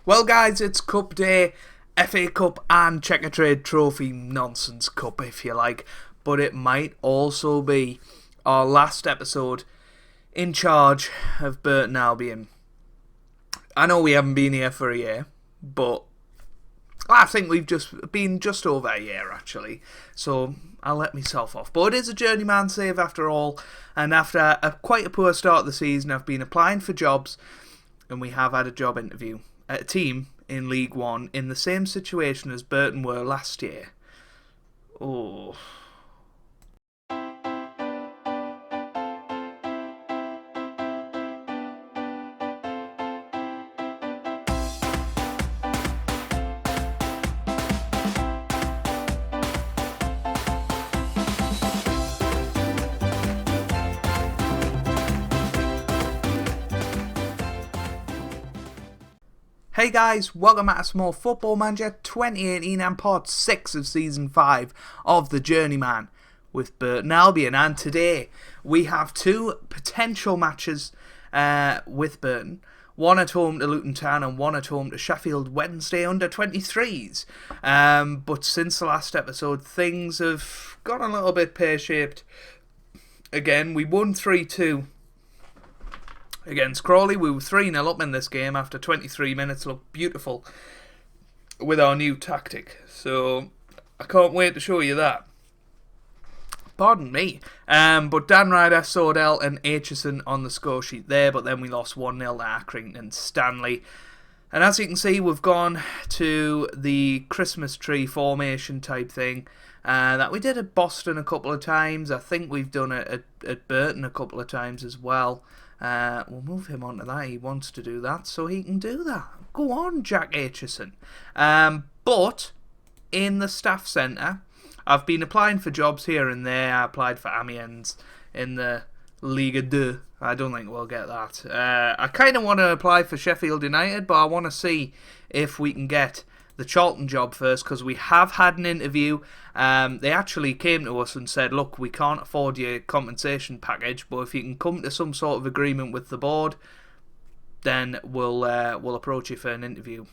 Well, guys, it's Cup Day, FA Cup and Checker Trade Trophy nonsense cup, if you like. But it might also be our last episode in charge of Burton Albion. I know we haven't been here for a year, but I think we've been just over a year, actually. So I'll let myself off. But it is a journeyman save after all. And after quite a poor start of the season, I've been applying for jobs. And we have had a job interview at a team in League One in the same situation as Burton were last year. Oh. Hey guys, welcome back to Small Football Manager 2018 and Part 6 of Season 5 of The Journeyman with Burton Albion. And today we have two potential matches with Burton. One at home to Luton Town and one at home to Sheffield Wednesday under 23s. But since the last episode, things have got a little bit pear-shaped. Again, we won 3-2. Against Crawley, we were 3-0 up in this game after 23 minutes. Looked beautiful with our new tactic. So, I can't wait to show you that. Pardon me. But Dan Ryder, Sordell and Aitchison on the score sheet there. But then we lost 1-0 to Accrington and Stanley. And as you can see, we've gone to the Christmas tree formation type thing. That we did at Boston a couple of times. I think we've done it at Burton a couple of times as well. We'll move him on to that. He wants to do that, so he can do that. Go on, Jack Aitchison. But in the staff centre, I've been applying for jobs here and there. I applied for Amiens in the Liga 2. I don't think we'll get that. I kind of want to apply for Sheffield United, but I want to see if we can get the Charlton job first, because we have had an interview. They actually came to us and said, look, we can't afford your compensation package, but if you can come to some sort of agreement with the board, then we'll approach you for an interview.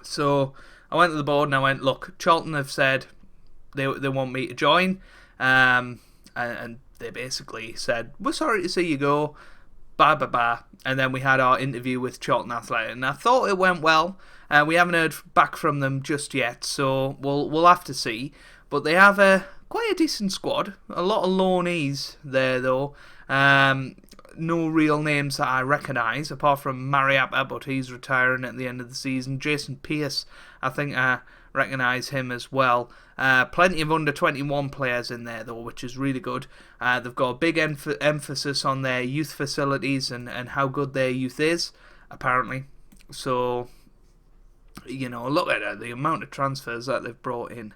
So I went to the board and I went, look, Charlton have said they want me to join, and they basically said, we're sorry to see you go, bye bye bye. And then we had our interview with Charlton Athletic, and I thought it went well. We haven't heard back from them just yet, so we'll have to see. But they have quite a decent squad. A lot of loanees there, though. No real names that I recognise, apart from Mariappa, but he's retiring at the end of the season. Jason Pearce, I think I recognise him as well. Plenty of under-21 players in there, though, which is really good. They've got a big emphasis on their youth facilities and how good their youth is, apparently. So, you know, look at the amount of transfers that they've brought in.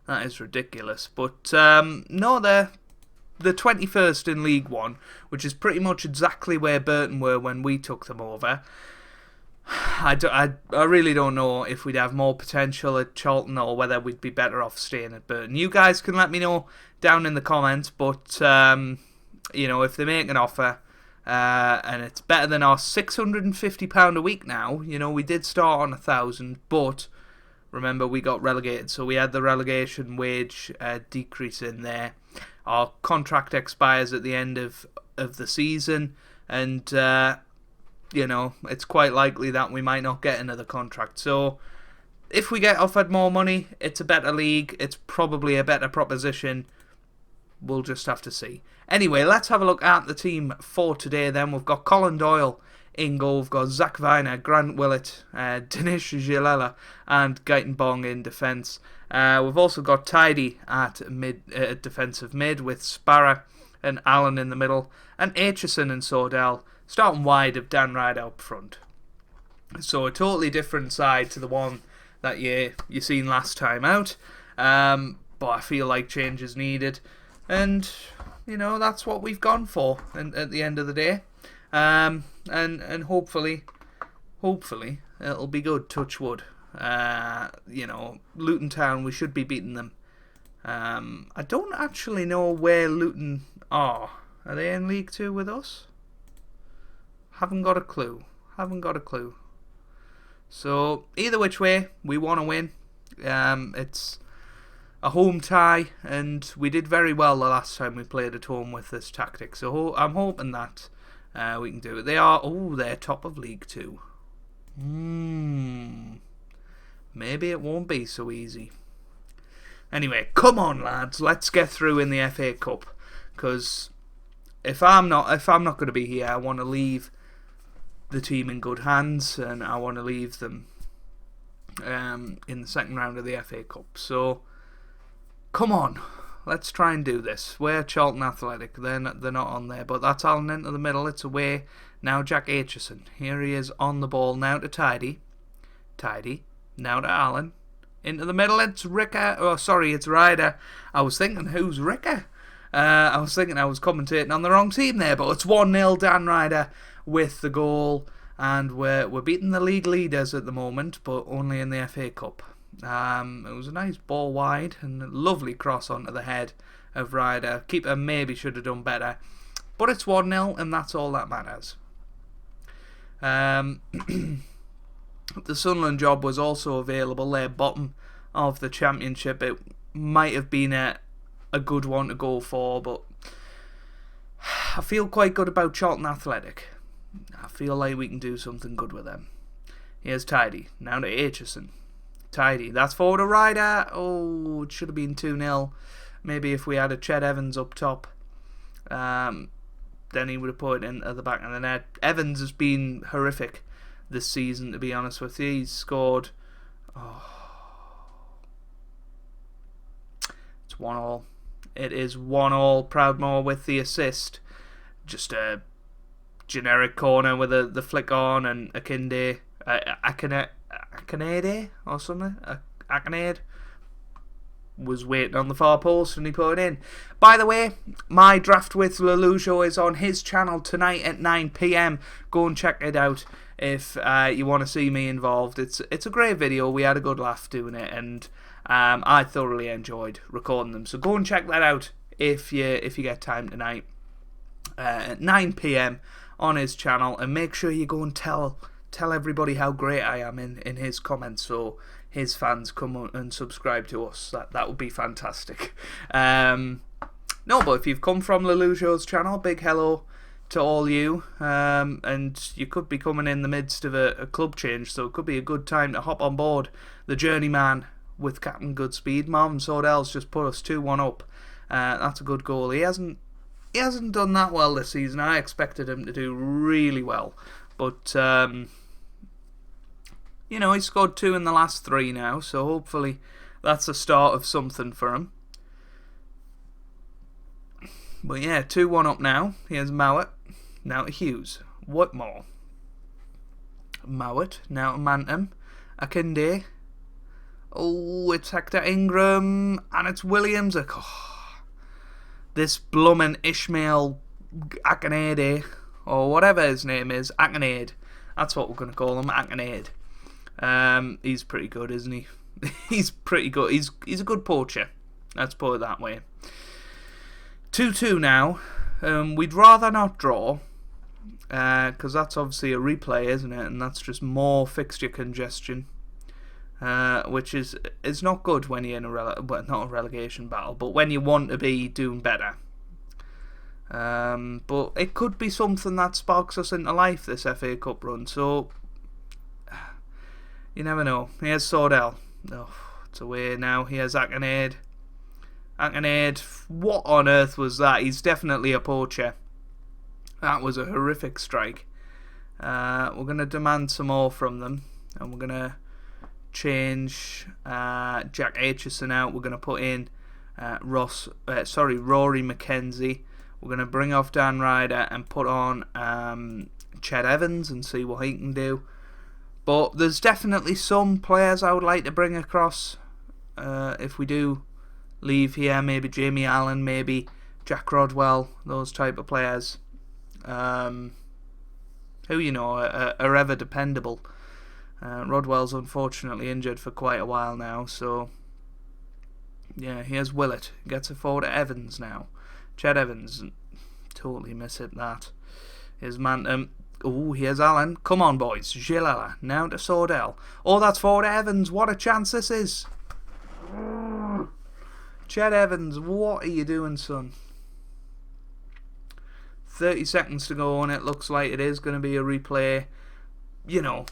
That is ridiculous. But, no, they're the 21st in League One, which is pretty much exactly where Burton were when we took them over. I really don't know if we'd have more potential at Charlton or whether we'd be better off staying at Burton. You guys can let me know down in the comments, but, you know, if they make an offer, and it's better than our £650 a week now. You know, we did start on 1,000, but remember we got relegated, so we had the relegation wage decrease in there. Our contract expires at the end of the season, and you know, it's quite likely that we might not get another contract. So if we get offered more money, it's a better league, it's probably a better proposition. We'll just have to see. Anyway, let's have a look at the team for today then. We've got Colin Doyle in goal. We've got Zach Viner, Grant Willett, Dinesh Jalala and Guyton Bong in defence. We've also got Tidy at defensive mid with Sparrow and Allen in the middle. And Aitchison and Sordell starting wide of Dan Ryder up front. So a totally different side to the one that you seen last time out. But I feel like change is needed. And, you know, that's what we've gone for at the end of the day. And hopefully it'll be good, touch wood. You know, Luton Town, we should be beating them. I don't actually know where Luton are. Are they in League 2 with us? Haven't got a clue. So either which way, we want to win. It's a home tie, and we did very well the last time we played at home with this tactic. So I'm hoping that we can do it. They're top of League 2. Maybe it won't be so easy. Anyway, come on, lads, let's get through in the FA Cup. Because if I'm not going to be here, I want to leave the team in good hands, and I want to leave them in the second round of the FA Cup. So, come on, let's try and do this. We're Charlton Athletic. They're not on there, but that's Allen into the middle. It's away. Now Jack Aitchison. Here he is on the ball. Now to Tidy. Now to Allen. Into the middle. It's Ricker. Oh, sorry, it's Ryder. I was thinking, who's Ricker? I was thinking I was commentating on the wrong team there, but it's 1-0 Dan Ryder with the goal, and we're beating the league leaders at the moment, but only in the FA Cup. It was a nice ball wide and a lovely cross onto the head of Ryder. Keeper maybe should have done better, but it's 1-0 and that's all that matters. The Sunderland job was also available. They're bottom of the Championship. It might have been a good one to go for, but I feel quite good about Charlton Athletic. I feel like we can do something good with them. Here's Tidy. Now to Aitchison. Tidy. That's forward to Ryder. Oh, it should have been 2-0. Maybe if we had a Ched Evans up top, then he would have put it into the back of the net. Evans has been horrific this season, to be honest with you. He's scored... It's 1-1. It is 1-1. Proudmore with the assist. Just a generic corner with the flick on, and Akinde, Akinade or something. Akinade was waiting on the far post and he put it in. By the way, my Draft with Lelujo is on his channel tonight at 9 PM. Go and check it out if you want to see me involved. It's a great video. We had a good laugh doing it, and I thoroughly enjoyed recording them. So go and check that out if you get time tonight at 9 PM on his channel, and make sure you go and tell everybody how great I am in his comments, so his fans come and subscribe to us. That would be fantastic. No, but if you've come from Lelujo's channel, big hello to all you, and you could be coming in the midst of a club change, so it could be a good time to hop on board the Journeyman with CaptainGoodspeed. Marvin Sordell's just put us 2-1 up. That's a good goal. He hasn't done that well this season. I expected him to do really well, but he scored 2 in the last 3 now, so hopefully that's the start of something for him. But yeah, 2-1 up now. Here's Mowat. Now to Hughes. Whitmore. Mowat. Now to Manton. Akinde. Oh, it's Hector Ingram. And it's Williams. This bloomin' Ishmael Akinade, or whatever his name is. Akinade. That's what we're going to call him. Akinade. He's pretty good, isn't he? He's pretty good. He's a good poacher. Let's put it that way. 2-2 now. We'd rather not draw, because that's obviously a replay, isn't it? And that's just more fixture congestion, which is not good when you're in not a relegation battle, but when you want to be doing better. But it could be something that sparks us into life, this FA Cup run. So you never know. Here's Sordell. Oh, it's away now. Here's Akinade. Akinade, what on earth was that? He's definitely a poacher. That was a horrific strike. We're going to demand some more from them, and we're going to change Jack Aitchison out. We're going to put in Rory McKenzie. We're going to bring off Dan Ryder and put on Ched Evans and see what he can do. But there's definitely some players I would like to bring across if we do leave here. Maybe Jamie Allen, maybe Jack Rodwell, those type of players who are ever dependable. Rodwell's unfortunately injured for quite a while now, so yeah, here's Willett. Gets it forward to Evans now. Ched Evans, totally miss it that. Here's Manton. Oh, here's Allen. Come on, boys. Gilella. Now to Sordell. Oh, that's Ford Evans. What a chance this is. Chet Evans, what are you doing, son? 30 seconds to go, and it looks like it is going to be a replay. You know,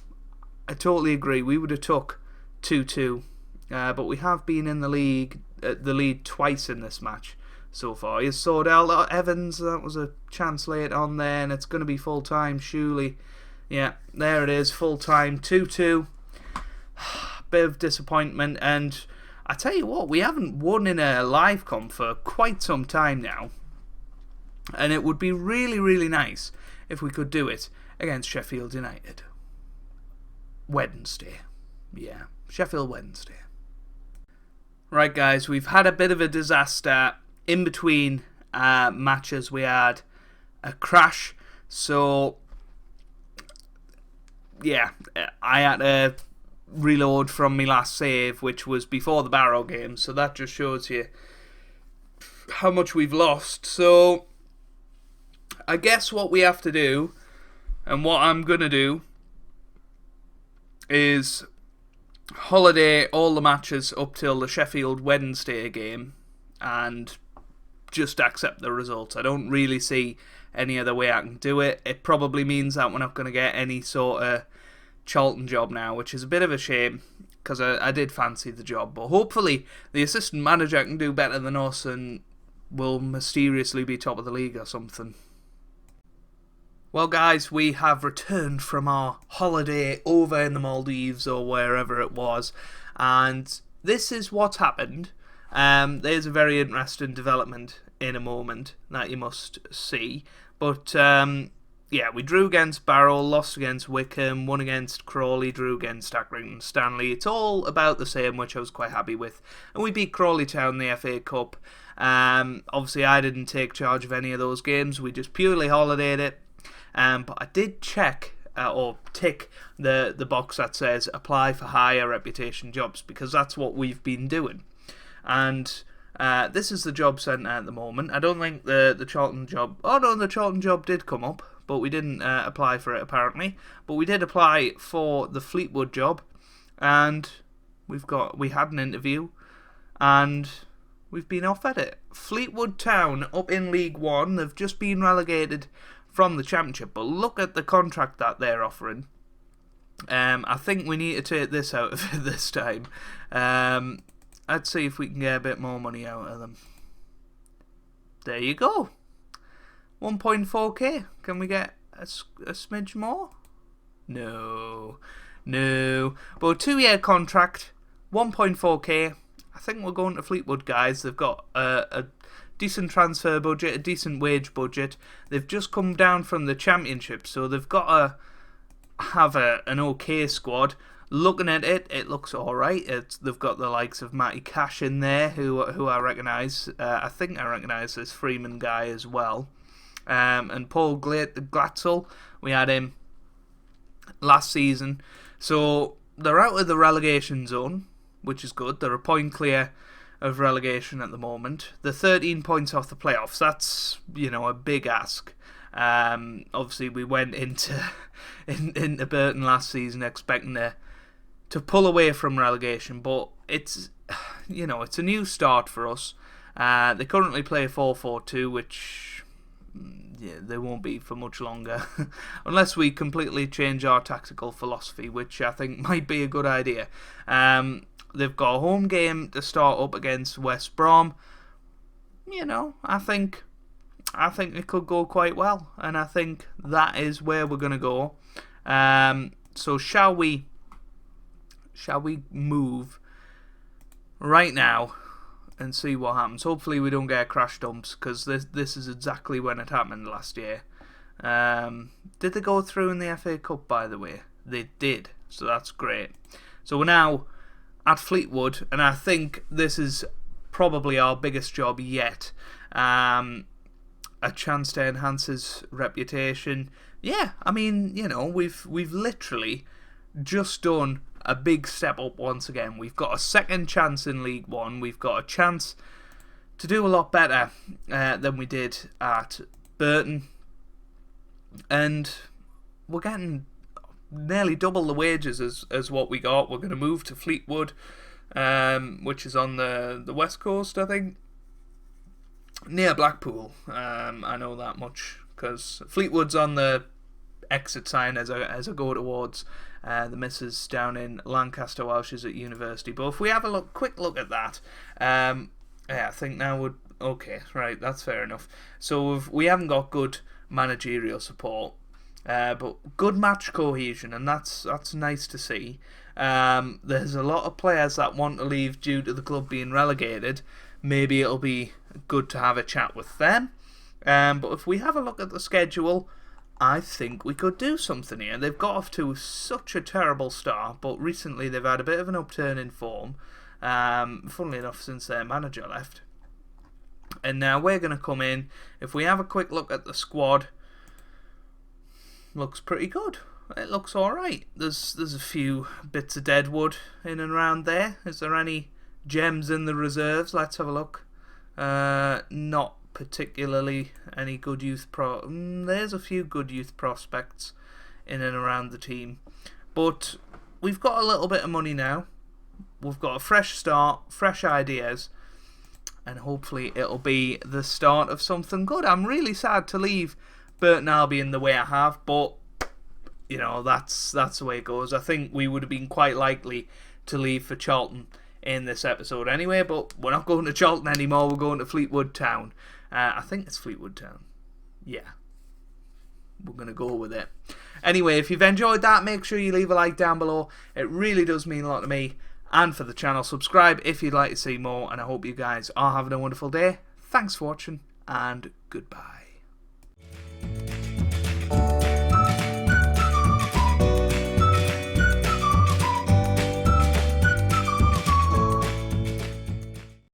I totally agree. We would have took 2-2. But we have been in the lead twice in this match so far. Here's Sordell. Evans, that was a chance late on there, and it's going to be full time, surely. Yeah, there it is, full time, 2-2. Bit of disappointment, and I tell you what, we haven't won in a live comp for quite some time now, and it would be really, really nice if we could do it against Sheffield United. Wednesday. Yeah, Sheffield Wednesday. Right, guys, we've had a bit of a disaster. In between matches, we had a crash. So, yeah, I had to reload from my last save, which was before the Barrow game. So that just shows you how much we've lost. So, I guess what we have to do, and what I'm going to do, is holiday all the matches up till the Sheffield Wednesday game and just accept the results. I don't really see any other way I can do it. It probably means that we're not going to get any sort of Charlton job now, which is a bit of a shame because I did fancy the job. But hopefully the assistant manager can do better than us and will mysteriously be top of the league or something. Well, guys, we have returned from our holiday over in the Maldives or wherever it was, and this is what's happened. There's a very interesting development in a moment that you must see. But, yeah, we drew against Barrow, lost against Wickham, won against Crawley, drew against Accrington Stanley. It's all about the same, which I was quite happy with. And we beat Crawley Town in the FA Cup. Obviously, I didn't take charge of any of those games. We just purely holidayed it. But I did check or tick the box that says apply for higher reputation jobs, because that's what we've been doing. And this is the job centre at the moment. I don't think the Charlton job... Oh no, the Charlton job did come up, but we didn't apply for it apparently. But we did apply for the Fleetwood job, and we had an interview, and we've been offered it. Fleetwood Town up in League One. They've just been relegated from the Championship, but look at the contract that they're offering. I think we need to take this out of it this time. Let's see if we can get a bit more money out of them. There you go. 1.4k. Can we get a smidge more? No. But 2-year contract, 1.4k. I think we're going to Fleetwood, guys. They've got a decent transfer budget, a decent wage budget. They've just come down from the Championship, so they've got to have an okay squad. Looking at it, it looks alright. They've got the likes of Matty Cash in there, who I recognise. I think I recognise this Freeman guy as well. And Paul Glatzel, we had him last season. So they're out of the relegation zone, which is good. They're a point clear of relegation at the moment. They're 13 points off the playoffs. That's, a big ask. Obviously, we went into Burton last season expecting to pull away from relegation, but it's a new start for us. They currently play 4-4-2, which they won't be for much longer unless we completely change our tactical philosophy, which I think might be a good idea. They've got a home game to start up against West Brom. I think it could go quite well, and I think that is where we're going to go. So shall we move right now and see what happens? Hopefully we don't get crash dumps, because this is exactly when it happened last year. Did they go through in the FA Cup, by the way? They did, so that's great. So we're now at Fleetwood, and I think this is probably our biggest job yet. A chance to enhance his reputation. Yeah, I mean, we've literally just done a big step up once again. We've got a second chance in League One. We've got a chance to do a lot better than we did at Burton. And we're getting nearly double the wages as what we got. We're going to move to Fleetwood, which is on the west coast, I think, near Blackpool. I know that much because Fleetwood's on the exit sign as I go towards the missus down in Lancaster while she's at university. But if we have a quick look at that, I think now would okay, right, that's fair enough. So we haven't got good managerial support, but good match cohesion, and that's nice to see. There's a lot of players that want to leave due to the club being relegated. Maybe it'll be good to have a chat with them. But if we have a look at the schedule, I think we could do something here. They've got off to such a terrible start, but recently they've had a bit of an upturn in form, funnily enough, since their manager left. And now we're going to come in. If we have a quick look at the squad, looks pretty good. It looks alright. There's a few bits of deadwood in and around there. Is there any gems in the reserves? Let's have a look. Not particularly any good youth there's a few good youth prospects in and around the team, but we've got a little bit of money now. We've got a fresh start, fresh ideas, and hopefully it'll be the start of something good. I'm really sad to leave Burton Albion the way I have, but you know, that's the way it goes. I think we would have been quite likely to leave for Charlton in this episode anyway, but we're not going to Charlton anymore. We're going to Fleetwood Town. I think it's Fleetwood Town. Yeah. We're going to go with it. Anyway, if you've enjoyed that, make sure you leave a like down below. It really does mean a lot to me and for the channel. Subscribe if you'd like to see more, and I hope you guys are having a wonderful day. Thanks for watching, and goodbye.